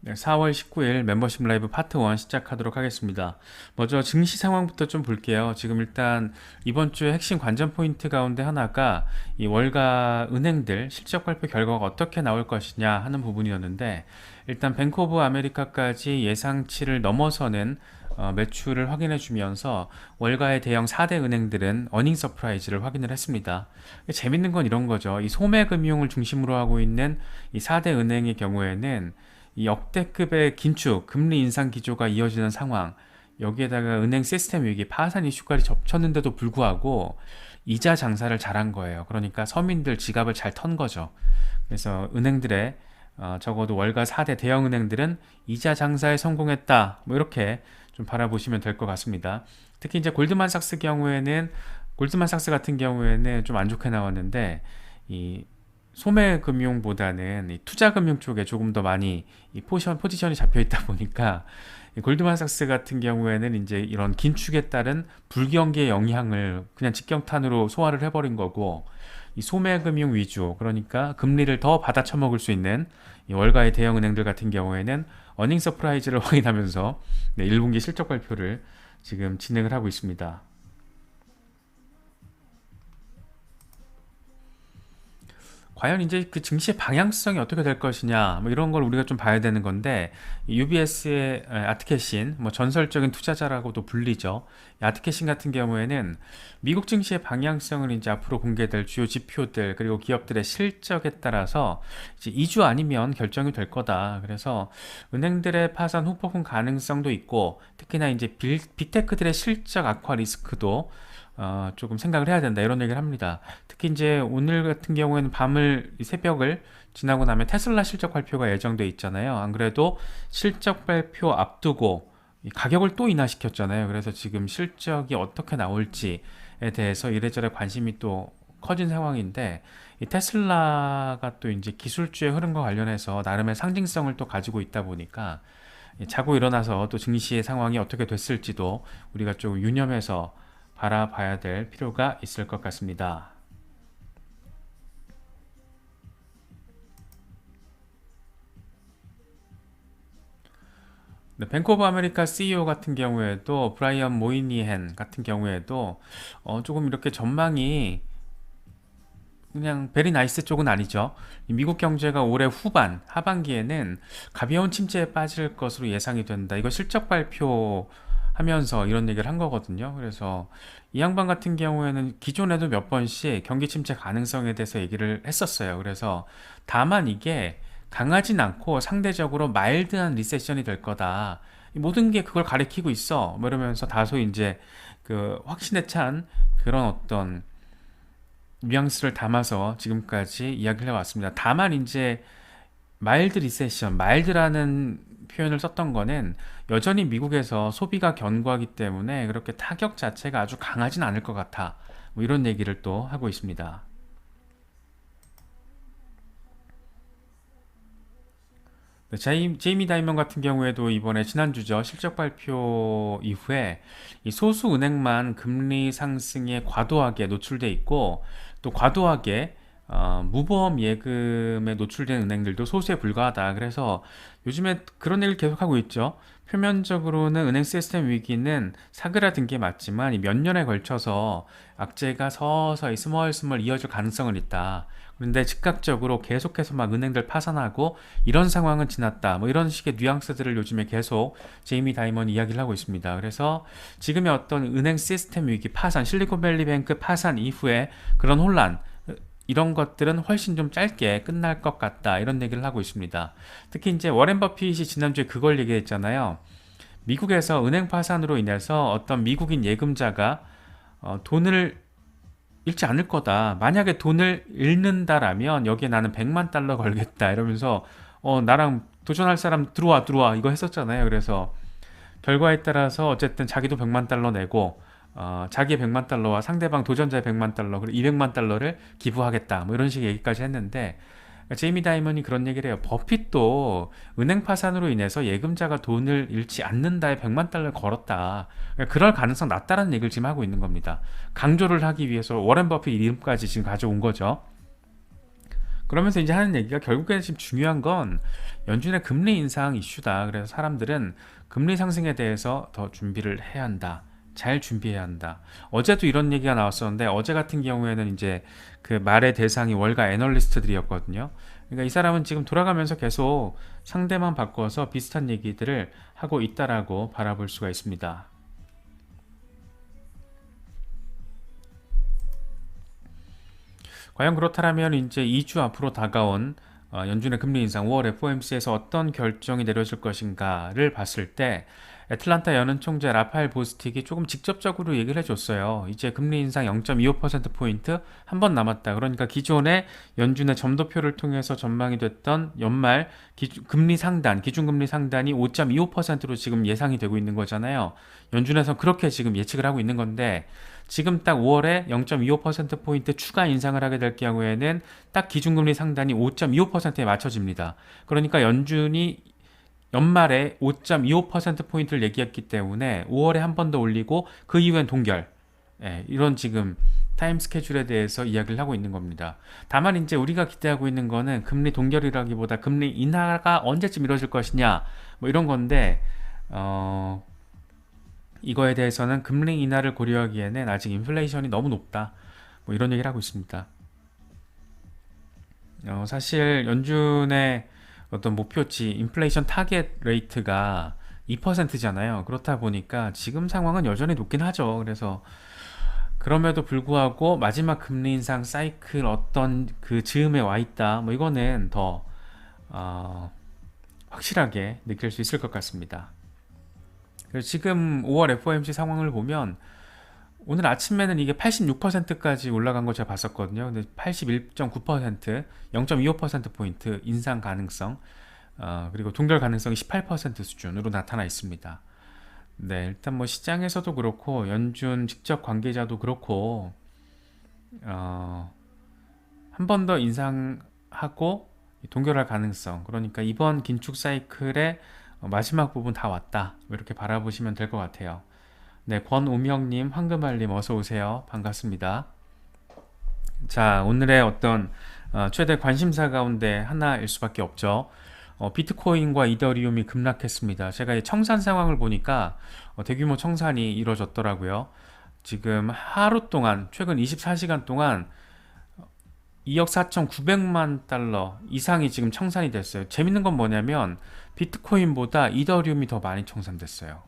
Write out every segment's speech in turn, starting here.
네, 4월 19일 멤버십 라이브 파트 1 시작하도록 하겠습니다. 먼저 증시 상황부터 좀 볼게요. 지금 일단 이번 주에 핵심 관전 포인트 가운데 하나가 이 월가 은행들 실적 발표 결과가 어떻게 나올 것이냐 하는 부분이었는데, 일단 뱅크 오브 아메리카까지 예상치를 넘어서는 매출을 확인해 주면서 월가의 대형 4대 은행들은 어닝 서프라이즈를 확인을 했습니다. 재밌는 건 이런 거죠. 이 소매금융을 중심으로 하고 있는 이 4대 은행의 경우에는 이 역대급의 긴축, 금리 인상 기조가 이어지는 상황, 여기에다가 은행 시스템 위기, 파산 이슈까지 겹쳤는데도 불구하고 이자 장사를 잘한 거예요. 그러니까 서민들 지갑을 잘 턴 거죠. 그래서 은행들의 적어도 월가 4대 대형 은행들은 이자 장사에 성공했다. 뭐 이렇게 좀 바라보시면 될 것 같습니다. 특히 이제 골드만삭스 같은 경우에는 좀 안 좋게 나왔는데, 이 소매금융보다는 이 투자금융 쪽에 조금 더 많이 이 포지션이 잡혀 있다 보니까, 이 골드만삭스 같은 경우에는 이제 이런 긴축에 따른 불경기의 영향을 그냥 직경탄으로 소화를 해버린 거고, 이 소매금융 위주, 그러니까 금리를 더 받아 처먹을 수 있는 이 월가의 대형 은행들 같은 경우에는 어닝 서프라이즈를 확인하면서 1분기 실적 발표를 지금 진행을 하고 있습니다. 과연 이제 그 증시의 방향성이 어떻게 될 것이냐, 뭐 이런 걸 우리가 좀 봐야 되는 건데, UBS의 아트캐신, 뭐 전설적인 투자자라고도 불리죠. 이 아트캐신 같은 경우에는 미국 증시의 방향성을 이제 앞으로 공개될 주요 지표들, 그리고 기업들의 실적에 따라서 이제 2주 아니면 결정이 될 거다. 그래서 은행들의 파산 후폭풍 가능성도 있고, 특히나 이제 빅테크들의 실적 악화 리스크도 조금 생각을 해야 된다, 이런 얘기를 합니다. 특히 이제 오늘 같은 경우에는 새벽을 지나고 나면 테슬라 실적 발표가 예정돼 있잖아요. 안 그래도 실적 발표 앞두고 이 가격을 또 인하시켰잖아요. 그래서 지금 실적이 어떻게 나올지에 대해서 이래저래 관심이 또 커진 상황인데, 이 테슬라가 또 이제 기술주의 흐름과 관련해서 나름의 상징성을 또 가지고 있다 보니까 자고 일어나서 또 증시의 상황이 어떻게 됐을지도 우리가 좀 유념해서 바라봐야 될 필요가 있을 것 같습니다. 네, 뱅크 오브 아메리카 CEO 같은 경우에도, 브라이언 모이니헨 같은 경우에도 조금 이렇게 전망이 그냥 베리 나이스 쪽은 아니죠. 미국 경제가 올해 하반기에는 가벼운 침체에 빠질 것으로 예상이 된다. 이거 실적 발표하면서 이런 얘기를 한 거거든요. 그래서 이 양반 같은 경우에는 기존에도 몇 번씩 경기 침체 가능성에 대해서 얘기를 했었어요. 그래서 다만 이게 강하진 않고 상대적으로 마일드한 리세션이 될 거다. 모든 게 그걸 가리키고 있어. 뭐 이러면서 다소 이제 그 확신에 찬 그런 어떤 뉘앙스를 담아서 지금까지 이야기를 해왔습니다. 다만 이제 마일드 리세션, 마일드라는 표현을 썼던 거는 여전히 미국에서 소비가 견고하기 때문에 그렇게 타격 자체가 아주 강하진 않을 것 같아. 뭐 이런 얘기를 또 하고 있습니다. 네, 제이미 다이먼 같은 경우에도 이번에 지난주죠, 실적 발표 이후에 이 소수 은행만 금리 상승에 과도하게 노출돼 있고, 또 과도하게 무보험 예금에 노출된 은행들도 소수에 불과하다. 그래서 요즘에 그런 얘기를 계속하고 있죠. 표면적으로는 은행 시스템 위기는 사그라든 게 맞지만 이 몇 년에 걸쳐서 악재가 서서히 스멀스멀 이어질 가능성은 있다. 그런데 즉각적으로 계속해서 막 은행들 파산하고 이런 상황은 지났다. 뭐 이런 식의 뉘앙스들을 요즘에 계속 제이미 다이먼이 이야기를 하고 있습니다. 그래서 지금의 어떤 은행 시스템 위기, 파산, 실리콘밸리뱅크 파산 이후에 그런 혼란, 이런 것들은 훨씬 좀 짧게 끝날 것 같다, 이런 얘기를 하고 있습니다. 특히 이제 워렌 버핏이 지난주에 그걸 얘기했잖아요. 미국에서 은행 파산으로 인해서 어떤 미국인 예금자가 돈을 잃지 않을 거다. 만약에 돈을 잃는다라면 여기에 나는 100만 달러 걸겠다, 이러면서 나랑 도전할 사람 들어와 이거 했었잖아요. 그래서 결과에 따라서 어쨌든 자기도 100만 달러 내고, 자기의 100만 달러와 상대방 도전자의 100만 달러, 그리고 200만 달러를 기부하겠다, 뭐 이런 식의 얘기까지 했는데, 제이미 다이먼이 그런 얘기를 해요. 버핏도 은행 파산으로 인해서 예금자가 돈을 잃지 않는다에 100만 달러를 걸었다. 그럴 가능성 낮다라는 얘기를 지금 하고 있는 겁니다. 강조를 하기 위해서 워렌 버핏 이름까지 지금 가져온 거죠. 그러면서 이제 하는 얘기가 결국에는 지금 중요한 건 연준의 금리 인상 이슈다. 그래서 사람들은 금리 상승에 대해서 더 준비를 해야 한다. 잘 준비해야 한다. 어제도 이런 얘기가 나왔었는데 어제 같은 경우에는 이제 그 말의 대상이 월가 애널리스트들이었거든요. 그러니까 이 사람은 지금 돌아가면서 계속 상대만 바꿔서 비슷한 얘기들을 하고 있다라고 바라볼 수가 있습니다. 과연 그렇다면 이제 2주 앞으로 다가온 연준의 금리 인상 5월 FOMC에서 어떤 결정이 내려질 것인가를 봤을 때 애틀란타 연은 총재 라파엘 보스틱이 조금 직접적으로 얘기를 해줬어요. 이제 금리 인상 0.25%포인트 한 번 남았다. 그러니까 기존의 연준의 점도표를 통해서 전망이 됐던 연말 금리 상단, 기준금리 상단이 5.25%로 지금 예상이 되고 있는 거잖아요. 연준에서 그렇게 지금 예측을 하고 있는 건데 지금 딱 5월에 0.25%포인트 추가 인상을 하게 될 경우에는 딱 기준금리 상단이 5.25%에 맞춰집니다. 그러니까 연준이 연말에 5.25%포인트를 얘기했기 때문에 5월에 한 번 더 올리고 그 이후엔 동결. 이런 지금 타임 스케줄에 대해서 이야기를 하고 있는 겁니다. 다만 이제 우리가 기대하고 있는 거는 금리 동결이라기보다 금리 인하가 언제쯤 이루어질 것이냐 뭐 이런 건데 이거에 대해서는 금리 인하를 고려하기에는 아직 인플레이션이 너무 높다. 뭐 이런 얘기를 하고 있습니다. 사실 연준의 어떤 목표치 인플레이션 타겟 레이트가 2%잖아요. 그렇다 보니까 지금 상황은 여전히 높긴 하죠. 그래서 그럼에도 불구하고 마지막 금리 인상 사이클 어떤 그 즈음에 와 있다. 뭐 이거는 더 확실하게 느낄 수 있을 것 같습니다. 그래서 지금 5월 FOMC 상황을 보면 오늘 아침에는 이게 86%까지 올라간 거 제가 봤었거든요. 근데 81.9%, 0.25%포인트 인상 가능성, 그리고 동결 가능성이 18% 수준으로 나타나 있습니다. 네, 일단 뭐 시장에서도 그렇고, 연준 직접 관계자도 그렇고, 한 번 더 인상하고 동결할 가능성, 그러니까 이번 긴축 사이클의 마지막 부분 다 왔다. 이렇게 바라보시면 될 것 같아요. 네, 권우명님, 황금알님 어서 오세요. 반갑습니다. 자, 오늘의 어떤 최대 관심사 가운데 하나일 수밖에 없죠. 비트코인과 이더리움이 급락했습니다. 제가 이 청산 상황을 보니까 대규모 청산이 이루어졌더라고요. 지금 하루 동안, 최근 24시간 동안 2억 4,900만 달러 이상이 지금 청산이 됐어요. 재밌는 건 뭐냐면 비트코인보다 이더리움이 더 많이 청산됐어요.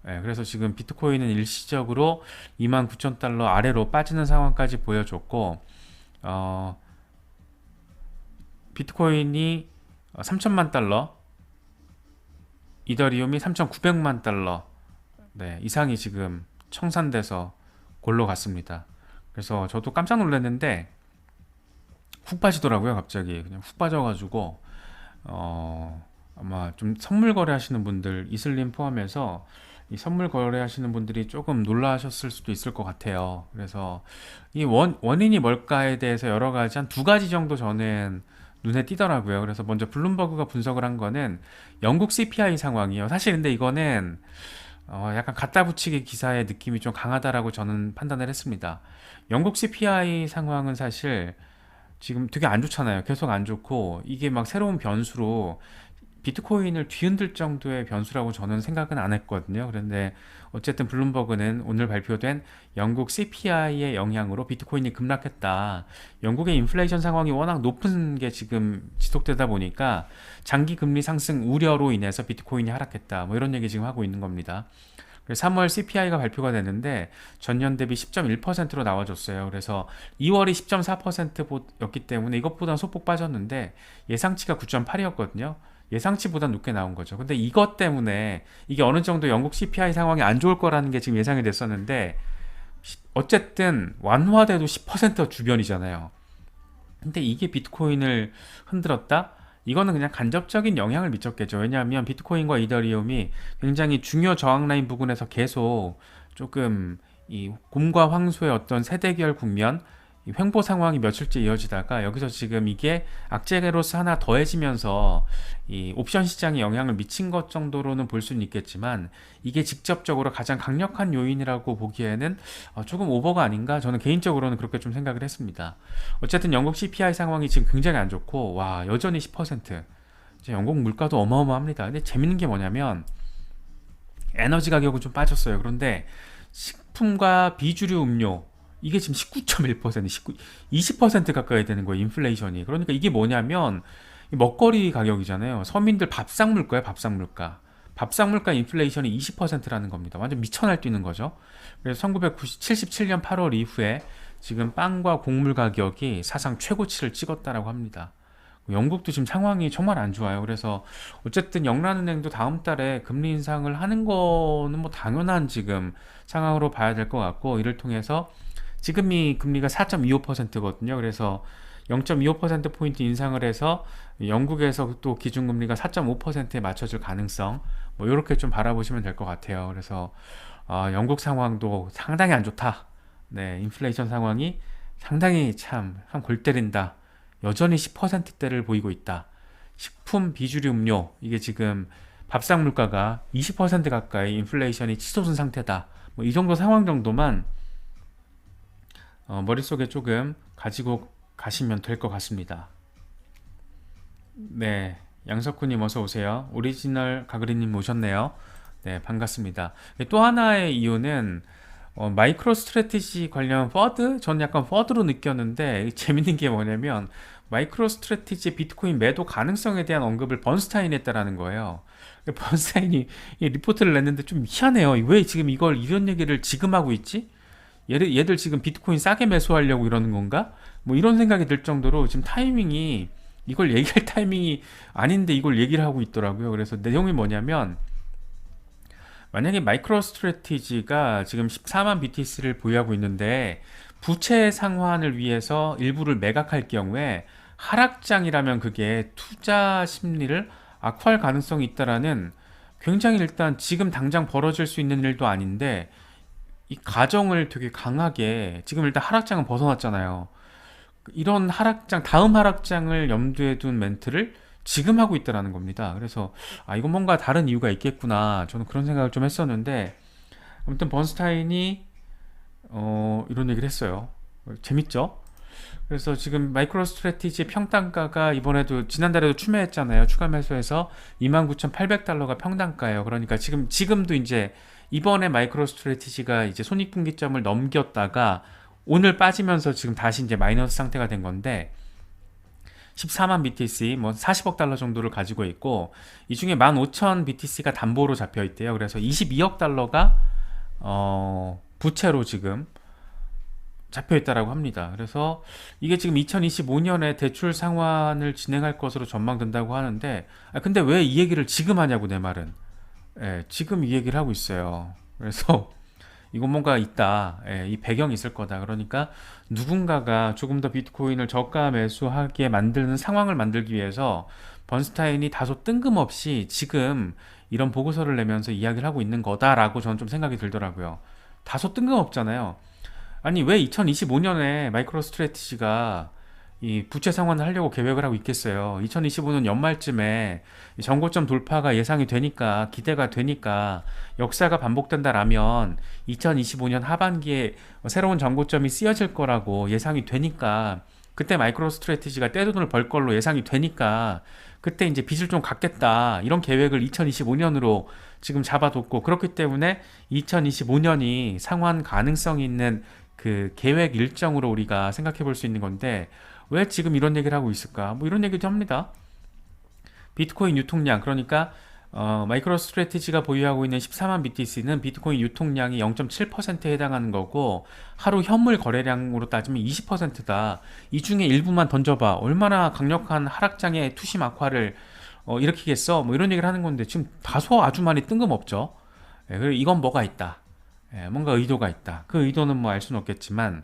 그래서 지금 비트코인은 일시적으로 29,000달러 아래로 빠지는 상황까지 보여줬고 비트코인이 3천만 달러, 이더리움이 3,900만 달러 이상이 지금 청산돼서 골로 갔습니다. 그래서 저도 깜짝 놀랐는데 훅 빠지더라고요. 갑자기 그냥 훅 빠져가지고 아마 좀 선물 거래하시는 분들 이슬림 포함해서 이 선물 거래하시는 분들이 조금 놀라셨을 수도 있을 것 같아요. 그래서 이 원인이 뭘까에 대해서 여러 가지 한 두 가지 정도 저는 눈에 띄더라고요. 그래서 먼저 블룸버그가 분석을 한 거는 영국 CPI 상황이에요. 사실 근데 이거는 약간 갖다 붙이기 기사의 느낌이 좀 강하다라고 저는 판단을 했습니다. 영국 CPI 상황은 사실 지금 되게 안 좋잖아요. 계속 안 좋고 이게 막 새로운 변수로 비트코인을 뒤흔들 정도의 변수라고 저는 생각은 안 했거든요. 그런데 어쨌든 블룸버그는 오늘 발표된 영국 CPI의 영향으로 비트코인이 급락했다. 영국의 인플레이션 상황이 워낙 높은 게 지금 지속되다 보니까 장기 금리 상승 우려로 인해서 비트코인이 하락했다. 뭐 이런 얘기 지금 하고 있는 겁니다. 3월 CPI가 발표가 됐는데 전년 대비 10.1%로 나와줬어요. 그래서 2월이 10.4%였기 때문에 이것보다 소폭 빠졌는데 예상치가 9.8이었거든요. 예상치보다 높게 나온 거죠. 근데 이것 때문에 이게 어느 정도 영국 CPI 상황이 안 좋을 거라는 게 지금 예상이 됐었는데 어쨌든 완화돼도 10% 주변이잖아요. 근데 이게 비트코인을 흔들었다? 이거는 그냥 간접적인 영향을 미쳤겠죠. 왜냐하면 비트코인과 이더리움이 굉장히 중요 저항 라인 부근에서 계속 조금 이 곰과 황소의 어떤 세대결 국면 이 횡보 상황이 며칠째 이어지다가 여기서 지금 이게 악재로서 하나 더해지면서 이 옵션 시장에 영향을 미친 것 정도로는 볼 수는 있겠지만 이게 직접적으로 가장 강력한 요인이라고 보기에는 조금 오버가 아닌가 저는 개인적으로는 그렇게 좀 생각을 했습니다. 어쨌든 영국 CPI 상황이 지금 굉장히 안 좋고 와 여전히 10% 이제 영국 물가도 어마어마합니다. 근데 재밌는 게 뭐냐면 에너지 가격은 좀 빠졌어요. 그런데 식품과 비주류 음료 이게 지금 19.1%, 20% 가까이 되는 거예요. 인플레이션이. 그러니까 이게 뭐냐면 먹거리 가격이잖아요. 서민들 밥상 물가예요. 밥상 물가. 밥상 물가 인플레이션이 20%라는 겁니다. 완전 미쳐 날뛰는 거죠. 그래서 1977년 8월 이후에 지금 빵과 곡물 가격이 사상 최고치를 찍었다라고 합니다. 영국도 지금 상황이 정말 안 좋아요. 그래서 어쨌든 영란은행도 다음 달에 금리 인상을 하는 거는 뭐 당연한 지금 상황으로 봐야 될 것 같고 이를 통해서 지금이 금리가 4.25%거든요. 그래서 0.25%포인트 인상을 해서 영국에서 또 기준금리가 4.5%에 맞춰질 가능성 뭐 이렇게 좀 바라보시면 될 것 같아요. 그래서 영국 상황도 상당히 안 좋다. 네, 인플레이션 상황이 상당히 참 한 골 때린다. 여전히 10%대를 보이고 있다. 식품, 비주류 음료 이게 지금 밥상 물가가 20% 가까이 인플레이션이 치솟은 상태다. 뭐 이 정도 상황 정도만 머릿속에 조금 가지고 가시면 될 것 같습니다. 네, 양석구님 어서 오세요. 오리지널 가그리님 오셨네요. 네, 반갑습니다. 또 하나의 이유는 마이크로 스트래티지 관련 퍼드? 저는 약간 퍼드로 느꼈는데 재밌는 게 뭐냐면 마이크로 스트래티지 비트코인 매도 가능성에 대한 언급을 번스타인이 했다라는 거예요. 번스타인이 이 리포트를 냈는데 좀 희한해요. 왜 지금 이걸 이런 얘기를 지금 하고 있지? 얘들 지금 비트코인 싸게 매수하려고 이러는 건가? 뭐 이런 생각이 들 정도로 지금 타이밍이 이걸 얘기할 타이밍이 아닌데 이걸 얘기를 하고 있더라고요. 그래서 내용이 뭐냐면 만약에 마이크로 스트래티지가 지금 14만 BTC를 보유하고 있는데 부채 상환을 위해서 일부를 매각할 경우에 하락장이라면 그게 투자 심리를 악화할 가능성이 있다라는 굉장히 일단 지금 당장 벌어질 수 있는 일도 아닌데 이 가정을 되게 강하게 지금 일단 하락장은 벗어났잖아요. 이런 하락장 다음 하락장을 염두에 둔 멘트를 지금 하고 있다라는 겁니다. 그래서 이건 뭔가 다른 이유가 있겠구나 저는 그런 생각을 좀 했었는데 아무튼 번스타인이 이런 얘기를 했어요. 재밌죠? 그래서 지금 마이크로 스트래티지의 평단가가 이번에도 지난달에도 추매했잖아요. 추가 매수해서 29,800달러가 평단가예요. 그러니까 지금도 이제 이번에 마이크로 스트래티지가 이제 손익분기점을 넘겼다가 오늘 빠지면서 지금 다시 이제 마이너스 상태가 된 건데 14만 BTC 뭐 40억 달러 정도를 가지고 있고 이 중에 15,000 BTC가 담보로 잡혀 있대요. 그래서 22억 달러가 부채로 지금 잡혀 있다라고 합니다. 그래서 이게 지금 2025년에 대출 상환을 진행할 것으로 전망된다고 하는데 근데 왜 이 얘기를 지금 하냐고 내 말은. 예, 지금 이 얘기를 하고 있어요. 그래서 이건 뭔가 있다. 예, 이 배경이 있을 거다. 그러니까 누군가가 조금 더 비트코인을 저가 매수하게 만드는 상황을 만들기 위해서 번스타인이 다소 뜬금없이 지금 이런 보고서를 내면서 이야기를 하고 있는 거다라고 저는 좀 생각이 들더라고요. 다소 뜬금없잖아요. 아니 왜 2025년에 마이크로 스트래티지가 이 부채 상환을 하려고 계획을 하고 있겠어요. 2025년 연말쯤에 정고점 돌파가 예상이 되니까 기대가 되니까 역사가 반복된다라면 2025년 하반기에 새로운 정고점이 쓰여질 거라고 예상이 되니까 그때 마이크로 스트래티지가 떼돈을 벌 걸로 예상이 되니까 그때 이제 빚을 좀 갚겠다 이런 계획을 2025년으로 지금 잡아뒀고 그렇기 때문에 2025년이 상환 가능성이 있는 그 계획 일정으로 우리가 생각해 볼 수 있는 건데 왜 지금 이런 얘기를 하고 있을까? 뭐 이런 얘기도 합니다. 비트코인 유통량 그러니까 마이크로 스트래티지가 보유하고 있는 14만 BTC는 비트코인 유통량이 0.7%에 해당하는 거고 하루 현물 거래량으로 따지면 20%다. 이 중에 일부만 던져봐. 얼마나 강력한 하락장의 투심 악화를 일으키겠어? 뭐 이런 얘기를 하는 건데 지금 다소 아주 많이 뜬금없죠. 예, 그리고 이건 뭐가 있다. 예, 뭔가 의도가 있다. 그 의도는 뭐 알 수는 없겠지만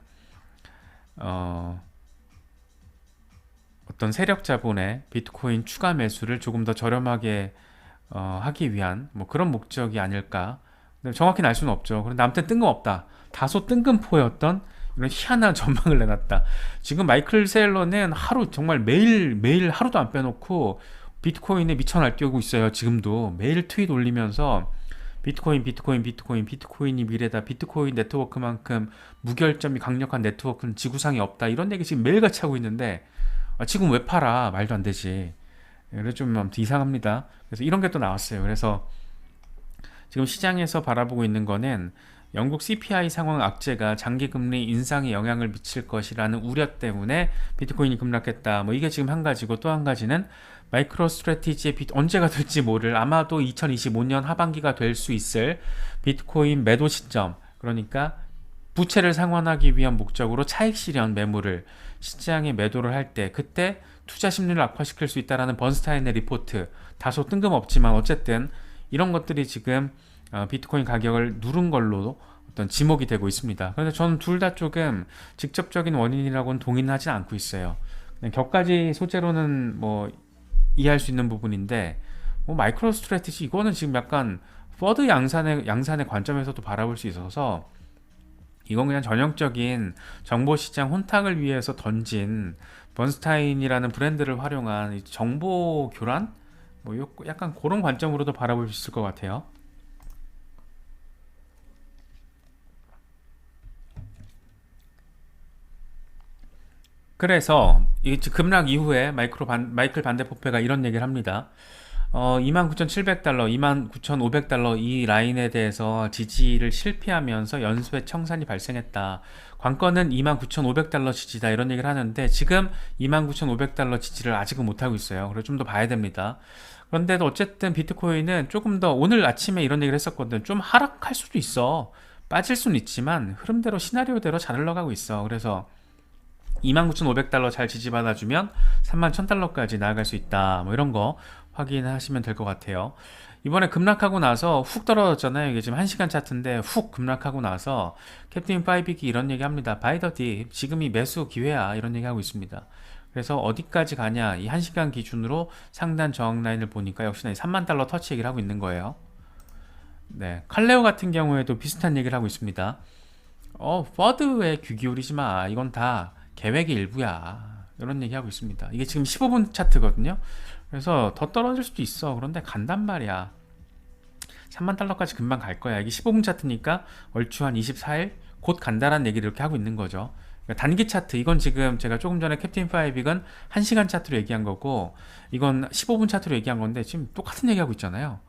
어떤 세력 자본의 비트코인 추가 매수를 조금 더 저렴하게 하기 위한 뭐 그런 목적이 아닐까. 근데 정확히는 알 수는 없죠. 그런데 아무튼 뜬금없다. 다소 뜬금포였던 이런 희한한 전망을 내놨다. 지금 마이클 세일러는 하루 정말 매일 하루도 안 빼놓고 비트코인에 미쳐 날뛰고 있어요. 지금도 매일 트윗 올리면서 비트코인이 미래다. 비트코인 네트워크만큼 무결점이 강력한 네트워크는 지구상에 없다. 이런 얘기 지금 매일같이 하고 있는데 지금 왜 팔아? 말도 안 되지. 그래서 좀 아무튼 이상합니다. 그래서 이런 게 또 나왔어요. 그래서 지금 시장에서 바라보고 있는 거는 영국 CPI 상황 악재가 장기 금리 인상에 영향을 미칠 것이라는 우려 때문에 비트코인이 급락했다. 뭐 이게 지금 한 가지고, 또 한 가지는 마이크로 스트래티지의 언제가 될지 모를, 아마도 2025년 하반기가 될 수 있을 비트코인 매도 시점, 그러니까 부채를 상환하기 위한 목적으로 차익 실현 매물을 시장에 매도를 할 때, 그때 투자 심리를 악화시킬 수 있다라는 번스타인의 리포트, 다소 뜬금없지만 어쨌든 이런 것들이 지금 비트코인 가격을 누른 걸로 어떤 지목이 되고 있습니다. 그런데 저는 둘 다 조금 직접적인 원인이라고는 동의하지 않고 있어요. 그냥 격가지 소재로는 뭐 이해할 수 있는 부분인데, 뭐 마이크로 스트래티지 이거는 지금 약간 퍼드 양산의 관점에서도 바라볼 수 있어서 이건 그냥 전형적인 정보시장 혼탁을 위해서 던진 번스타인이라는 브랜드를 활용한 정보 교란? 뭐 약간 그런 관점으로도 바라볼 수 있을 것 같아요. 그래서 이 급락 이후에 마이클 반데포페가 이런 얘기를 합니다. 29,700달러, 29,500달러 이 라인에 대해서 지지를 실패하면서 연쇄 청산이 발생했다. 관건은 29,500달러 지지다, 이런 얘기를 하는데 지금 29,500달러 지지를 아직은 못하고 있어요. 그래서 좀 더 봐야 됩니다. 그런데도 어쨌든 비트코인은 조금 더, 오늘 아침에 이런 얘기를 했었거든. 좀 하락할 수도 있어. 빠질 수는 있지만 흐름대로, 시나리오대로 잘 흘러가고 있어. 그래서 29,500달러 잘 지지받아주면 31,000달러까지 나아갈 수 있다. 뭐 이런 거 확인하시면 될 것 같아요. 이번에 급락하고 나서 훅 떨어졌잖아요. 이게 지금 1시간 차트인데 훅 급락하고 나서 캡틴 파이빅이 이런 얘기 합니다. 바이 더 딥, 지금이 매수 기회야, 이런 얘기 하고 있습니다. 그래서 어디까지 가냐, 이 1시간 기준으로 상단 저항 라인을 보니까 역시나 3만 달러 터치 얘기를 하고 있는 거예요. 네, 칼레오 같은 경우에도 비슷한 얘기를 하고 있습니다. 퍼드에 귀 기울이지 마. 이건 다 계획의 일부야. 이런 얘기 하고 있습니다. 이게 지금 15분 차트거든요. 그래서 더 떨어질 수도 있어. 그런데 간단 말이야. 3만 달러까지 금방 갈 거야. 이게 15분 차트니까 얼추 한 24일 곧 간다라는 얘기를 이렇게 하고 있는 거죠. 그러니까 단기 차트, 이건 지금 제가 조금 전에 캡틴 파이빅은 1시간 차트로 얘기한 거고, 이건 15분 차트로 얘기한 건데 지금 똑같은 얘기 하고 있잖아요.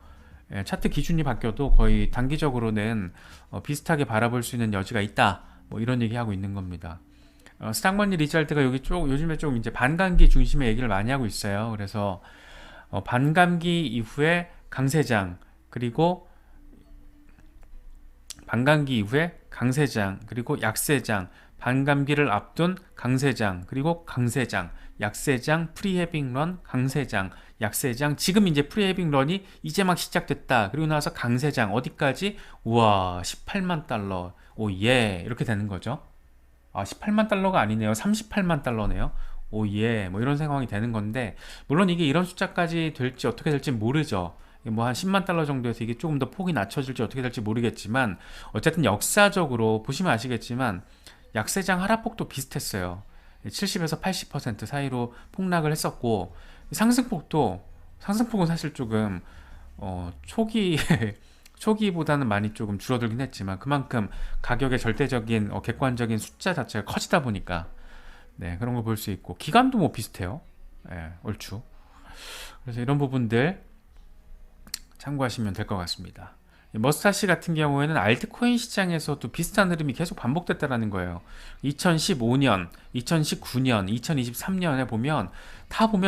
예, 차트 기준이 바뀌어도 거의 단기적으로는 비슷하게 바라볼 수 있는 여지가 있다. 뭐 이런 얘기 하고 있는 겁니다. 스탁머니 리잘트가 여기 요즘에 좀 이제 반감기 중심의 얘기를 많이 하고 있어요. 그래서 반감기 이후에 강세장, 그리고 반감기 이후에 강세장, 그리고 약세장, 반감기를 앞둔 강세장, 그리고 강세장, 약세장, 프리헤빙 런, 강세장, 약세장, 지금 이제 프리헤빙 런이 이제 막 시작됐다. 그리고 나서 강세장, 어디까지? 우와, 18만 달러. 오, 예. 이렇게 되는 거죠. 18만 달러가 아니네요. 38만 달러네요. 오, 예. 뭐 이런 상황이 되는 건데, 물론 이게 이런 숫자까지 될지 어떻게 될지 모르죠. 뭐 한 10만 달러 정도에서 이게 조금 더 폭이 낮춰질지 어떻게 될지 모르겠지만, 어쨌든 역사적으로 보시면 아시겠지만 약세장 하락폭도 비슷했어요. 70에서 80% 사이로 폭락을 했었고, 상승폭은 사실 조금 초기 초기보다는 많이 조금 줄어들긴 했지만 그만큼 가격의 절대적인 객관적인 숫자 자체가 커지다 보니까, 네, 그런 걸 볼 수 있고, 기간도 뭐 비슷해요. 예, 얼추. 그래서 이런 부분들 참고하시면 될 것 같습니다. 머스타시 같은 경우에는 알트코인 시장에서도 비슷한 흐름이 계속 반복됐다라는 거예요. 2015년, 2019년, 2023년에 보면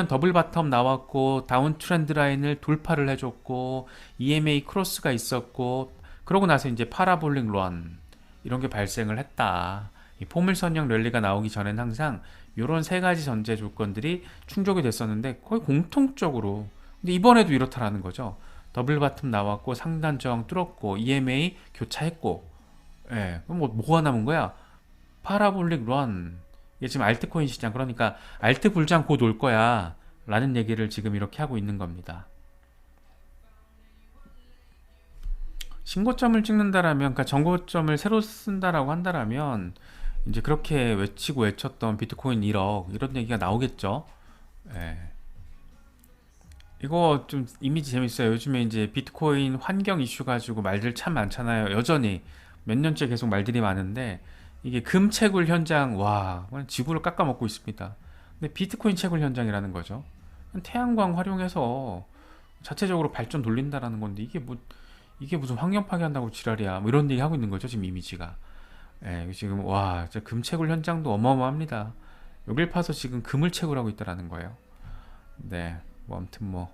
더블 바텀 나왔고 다운 트렌드 라인을 돌파를 해줬고 EMA 크로스가 있었고, 그러고 나서 이제 파라볼릭 런 이런 게 발생을 했다. 이 포물선형 랠리가 나오기 전엔 항상 이런 세 가지 전제 조건들이 충족이 됐었는데 거의 공통적으로, 근데 이번에도 이렇다라는 거죠. 더블 바텀 나왔고 상단 저항 뚫었고 EMA 교차했고, 예, 그럼 뭐가 남은 거야? 파라볼릭 런. 이게 지금 알트코인 시장, 그러니까 알트 불장 곧 올 거야 라는 얘기를 지금 이렇게 하고 있는 겁니다. 신고점을 찍는다라면, 그러니까 정고점을 새로 쓴다라고 한다라면 이제 그렇게 외치고 외쳤던 비트코인 1억 이런 얘기가 나오겠죠. 예. 이거 좀 이미지 재밌어요. 요즘에 이제 비트코인 환경 이슈 가지고 말들 참 많잖아요. 여전히 몇 년째 계속 말들이 많은데 이게 금 채굴 현장 와 그냥 지구를 깎아먹고 있습니다. 근데 비트코인 채굴 현장이라는 거죠. 태양광 활용해서 자체적으로 발전 돌린다라는 건데 이게 무슨 환경 파괴한다고 지랄이야. 뭐 이런 얘기 하고 있는 거죠 지금 이미지가. 예, 지금 와 진짜 금 채굴 현장도 어마어마합니다. 여길 파서 지금 금을 채굴하고 있다라는 거예요. 네, 뭐 아무튼 뭐